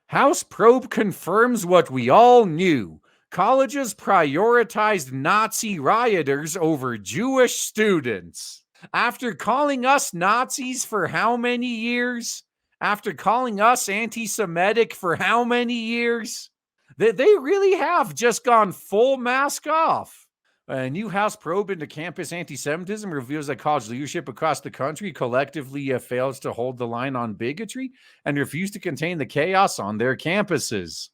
House probe confirms what we all knew. Colleges prioritized Nazi rioters over Jewish students. After calling us Nazis for how many years? After calling us anti-Semitic for how many years? They really have just gone full mask off. A new House probe into campus anti-Semitism reveals that college leadership across the country collectively fails to hold the line on bigotry and refuse to contain the chaos on their campuses.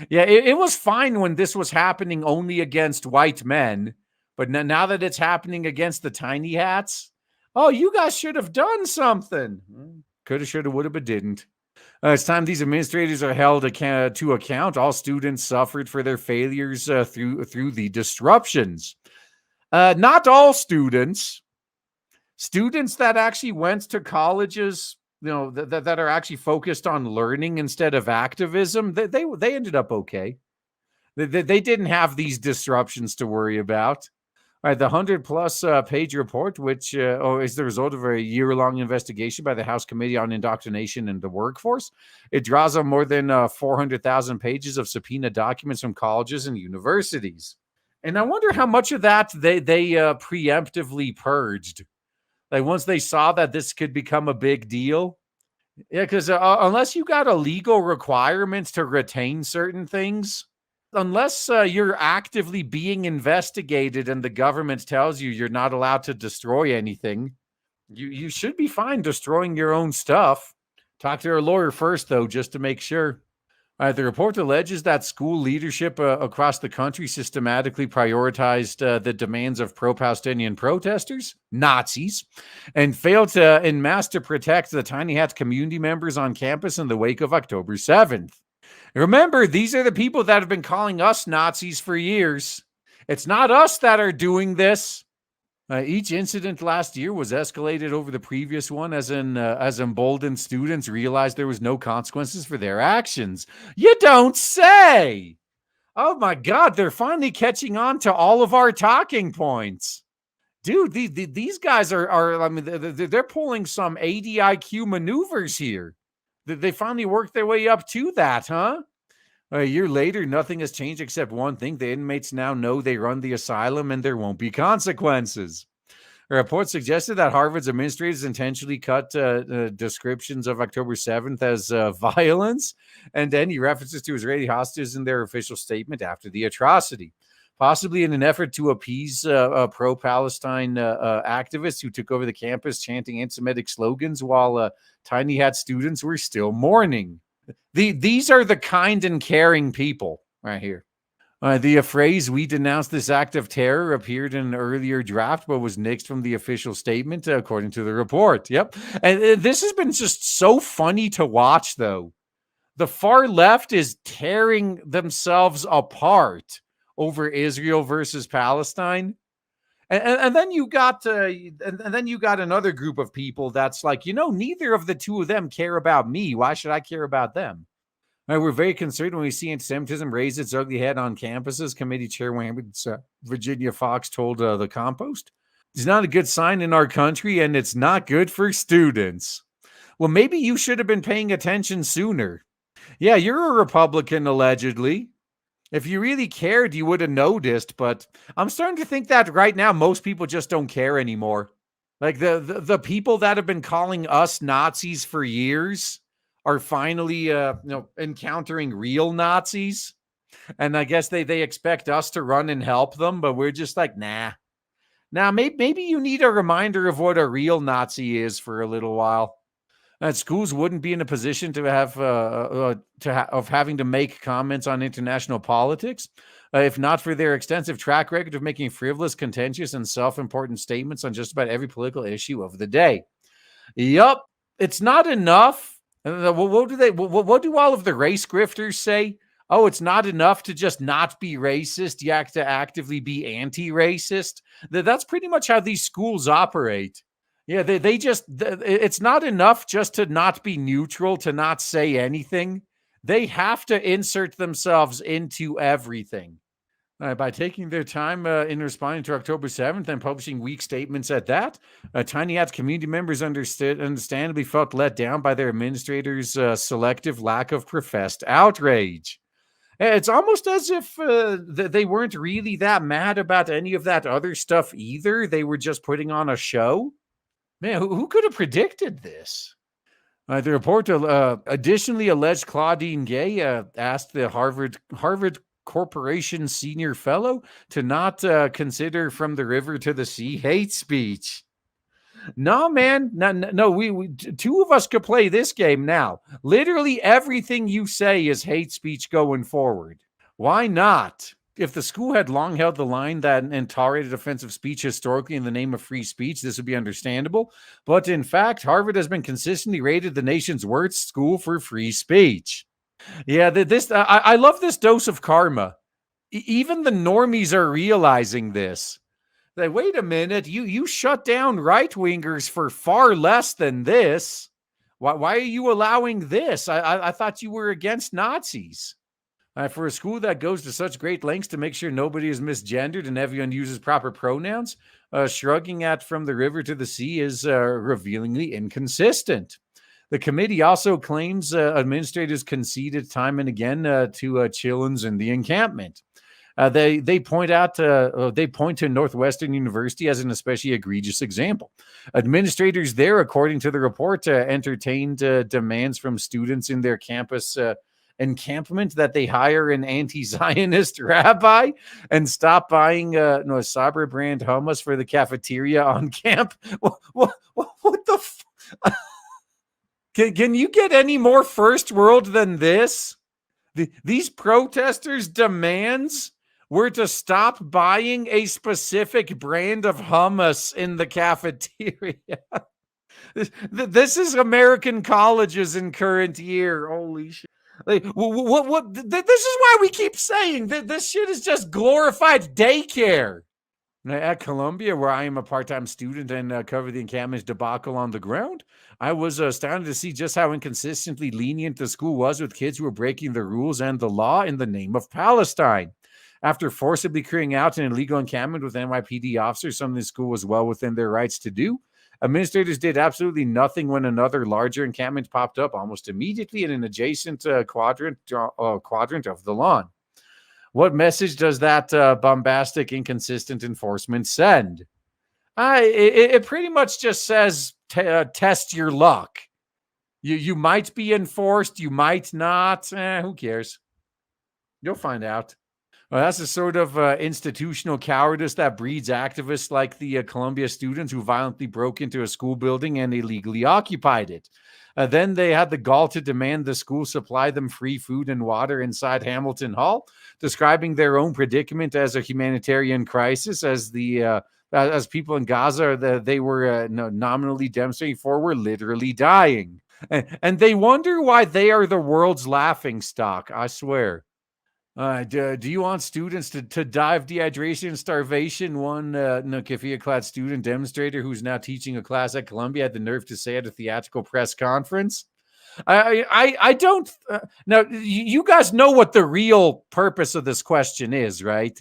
Yeah, it was fine when this was happening only against white men, but now that it's happening against the tiny hats, oh, you guys should have done something. Coulda, shoulda, woulda, but didn't. It's time these administrators are held to account. All students suffered for their failures through the disruptions. Not all students. Students that actually went to colleges, that are actually focused on learning instead of activism, they ended up okay. They didn't have these disruptions to worry about. All right, the 100-plus page report, which is the result of a year-long investigation by the House Committee on Indoctrination and the Workforce. It draws on more than 400,000 pages of subpoena documents from colleges and universities. And I wonder how much of that they preemptively purged. Like once they saw that this could become a big deal. Yeah, because unless you got a legal requirement to retain certain things, unless you're actively being investigated and the government tells you you're not allowed to destroy anything, you should be fine destroying your own stuff. Talk to a lawyer first, though, just to make sure. The report alleges that school leadership across the country systematically prioritized the demands of pro-Palestinian protesters, Nazis, and failed to en masse to protect the Tiny Hats community members on campus in the wake of October 7th. Remember, these are the people that have been calling us Nazis for years. It's not us that are doing this. Each incident last year was escalated over the previous one as emboldened students realized there was no consequences for their actions. You don't say! Oh my God, they're finally catching on to all of our talking points. Dude, these guys I mean, they're pulling some ADIQ maneuvers here. They finally worked their way up to that, huh? A year later, nothing has changed except one thing. The inmates now know they run the asylum and there won't be consequences. A report suggested that Harvard's administrators intentionally cut descriptions of October 7th as violence and any references to Israeli hostages in their official statement after the atrocity, possibly in an effort to appease pro-Palestine activists who took over the campus chanting anti-Semitic slogans while Tiny Hat students were still mourning. These are the kind and caring people right here. The phrase, "we denounce this act of terror," appeared in an earlier draft, but was nixed from the official statement, according to the report. Yep. And this has been just so funny to watch, though. The far left is tearing themselves apart over Israel versus Palestine. And then you got another group of people that's like, neither of the two of them care about me. Why should I care about them? We're very concerned when we see anti-Semitism raise its ugly head on campuses, Committee Chairwoman Virginia Fox told The Compost. It's not a good sign in our country, and it's not good for students. Well, maybe you should have been paying attention sooner. Yeah, you're a Republican, allegedly. If you really cared, you would have noticed, but I'm starting to think that right now most people just don't care anymore. Like the people that have been calling us Nazis for years are finally encountering real Nazis. And I guess they expect us to run and help them, but we're just like, nah. Now, maybe you need a reminder of what a real Nazi is for a little while. Schools wouldn't be in a position to have of having to make comments on international politics if not for their extensive track record of making frivolous, contentious, and self-important statements on just about every political issue of the day. Yup, it's not enough. What do all of the race grifters say? Oh, it's not enough to just not be racist. You have to actively be anti-racist. That's pretty much how these schools operate. Yeah, it's not enough just to not be neutral, to not say anything. They have to insert themselves into everything. By taking their time in responding to October 7th and publishing weak statements at that, Tiny Hat's community members understandably felt let down by their administrators' selective lack of professed outrage. It's almost as if they weren't really that mad about any of that other stuff either. They were just putting on a show. Man, who could have predicted this? The report additionally alleged Claudine Gay asked the Harvard Corporation senior fellow to not consider From the River to the Sea hate speech. No, man, no. We two of us could play this game now. Literally everything you say is hate speech going forward. Why not? If the school had long held the line that and tolerated offensive speech historically in the name of free speech, this would be understandable. But in fact, Harvard has been consistently rated the nation's worst school for free speech. Yeah, I love this dose of karma. Even the normies are realizing this. Like, wait a minute, you shut down right wingers for far less than this. Why are you allowing this? I thought you were against Nazis. For a school that goes to such great lengths to make sure nobody is misgendered and everyone uses proper pronouns, shrugging at From the River to the Sea is revealingly inconsistent. The committee also claims administrators conceded time and again to children's in the encampment. They point to Northwestern University as an especially egregious example. Administrators there, according to the report, entertained demands from students in their campus encampment that they hire an anti-Zionist rabbi and stop buying Sabra brand hummus for the cafeteria on camp. What the? Can you get any more first world than this? These protesters' demands were to stop buying a specific brand of hummus in the cafeteria. This is American colleges in current year. Holy shit. Like, what? This is why we keep saying that this shit is just glorified daycare. At Columbia, where I am a part-time student and cover the encampment debacle on the ground, I was astounded to see just how inconsistently lenient the school was with kids who were breaking the rules and the law in the name of Palestine. After forcibly carrying out an illegal encampment with NYPD officers, something the school was well within their rights to do, administrators did absolutely nothing when another larger encampment popped up almost immediately in an adjacent quadrant of the lawn. What message does that bombastic, inconsistent enforcement send? It pretty much just says test your luck. You might be enforced, you might not. Who cares? You'll find out. Well, that's the sort of institutional cowardice that breeds activists like the Columbia students who violently broke into a school building and illegally occupied it. Then they had the gall to demand the school supply them free food and water inside Hamilton Hall, describing their own predicament as a humanitarian crisis, as people in Gaza they were nominally demonstrating for were literally dying. And they wonder why they are the world's laughingstock, I swear. Do you want students to die of dehydration and starvation? One keffiyeh-clad student demonstrator who's now teaching a class at Columbia had the nerve to say at a theatrical press conference. I don't. Now, you guys know what the real purpose of this question is, right?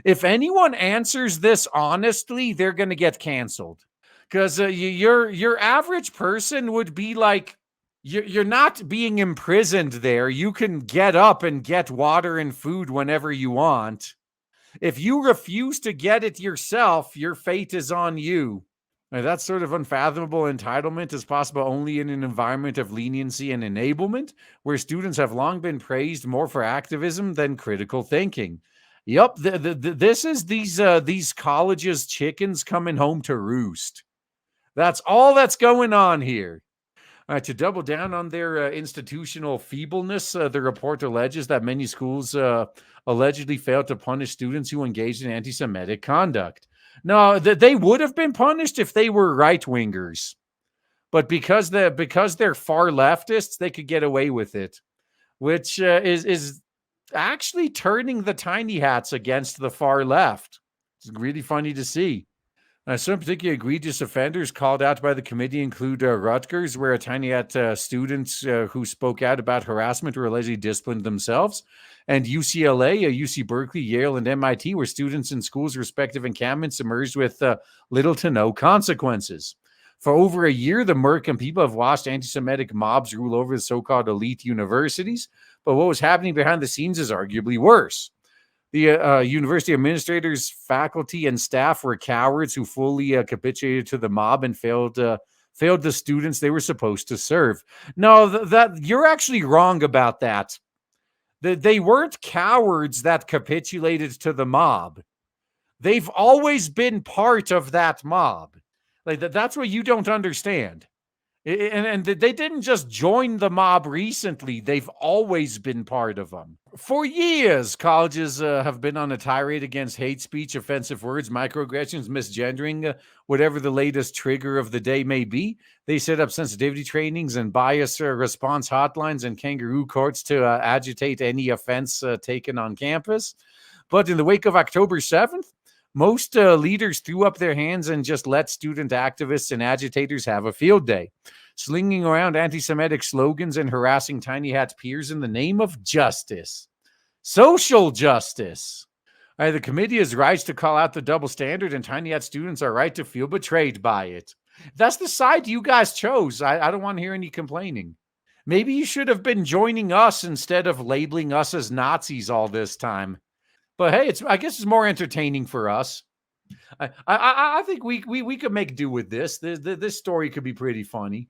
If anyone answers this honestly, they're going to get canceled. Because your average person would be like, you're not being imprisoned there. You can get up and get water and food whenever you want. If you refuse to get it yourself, your fate is on you. Now, that sort of unfathomable entitlement is possible only in an environment of leniency and enablement, where students have long been praised more for activism than critical thinking. Yep, this is these colleges' chickens coming home to roost. That's all that's going on here. To double down on their institutional feebleness, the report alleges that many schools allegedly failed to punish students who engaged in anti-Semitic conduct. No, they would have been punished if they were right-wingers. But because they're far leftists, they could get away with it, which is actually turning the tiny hats against the far left. It's really funny to see. Some particularly egregious offenders called out by the committee include Rutgers, where tiny hat students who spoke out about harassment were allegedly disciplined themselves, and UCLA, UC Berkeley, Yale, and MIT, where students in schools' respective encampments emerged with little to no consequences. For over a year, the American people have watched anti-Semitic mobs rule over the so-called elite universities, but what was happening behind the scenes is arguably worse. The university administrators, faculty, and staff were cowards who fully capitulated to the mob and failed the students they were supposed to serve. No, that you're actually wrong about that. They weren't cowards that capitulated to the mob. They've always been part of that mob. Like that's what you don't understand. And they didn't just join the mob recently. They've always been part of them. For years, colleges have been on a tirade against hate speech, offensive words, microaggressions, misgendering, whatever the latest trigger of the day may be. They set up sensitivity trainings and bias response hotlines and kangaroo courts to agitate any offense taken on campus. But in the wake of October 7th, most leaders threw up their hands and just let student activists and agitators have a field day, slinging around anti-Semitic slogans and harassing Tiny Hat's peers in the name of justice. Social justice. The committee is right to call out the double standard, and Tiny Hat students are right to feel betrayed by it. That's the side you guys chose. I don't want to hear any complaining. Maybe you should have been joining us instead of labeling us as Nazis all this time. But hey, I guess it's more entertaining for us. I think we could make do with this. This story could be pretty funny.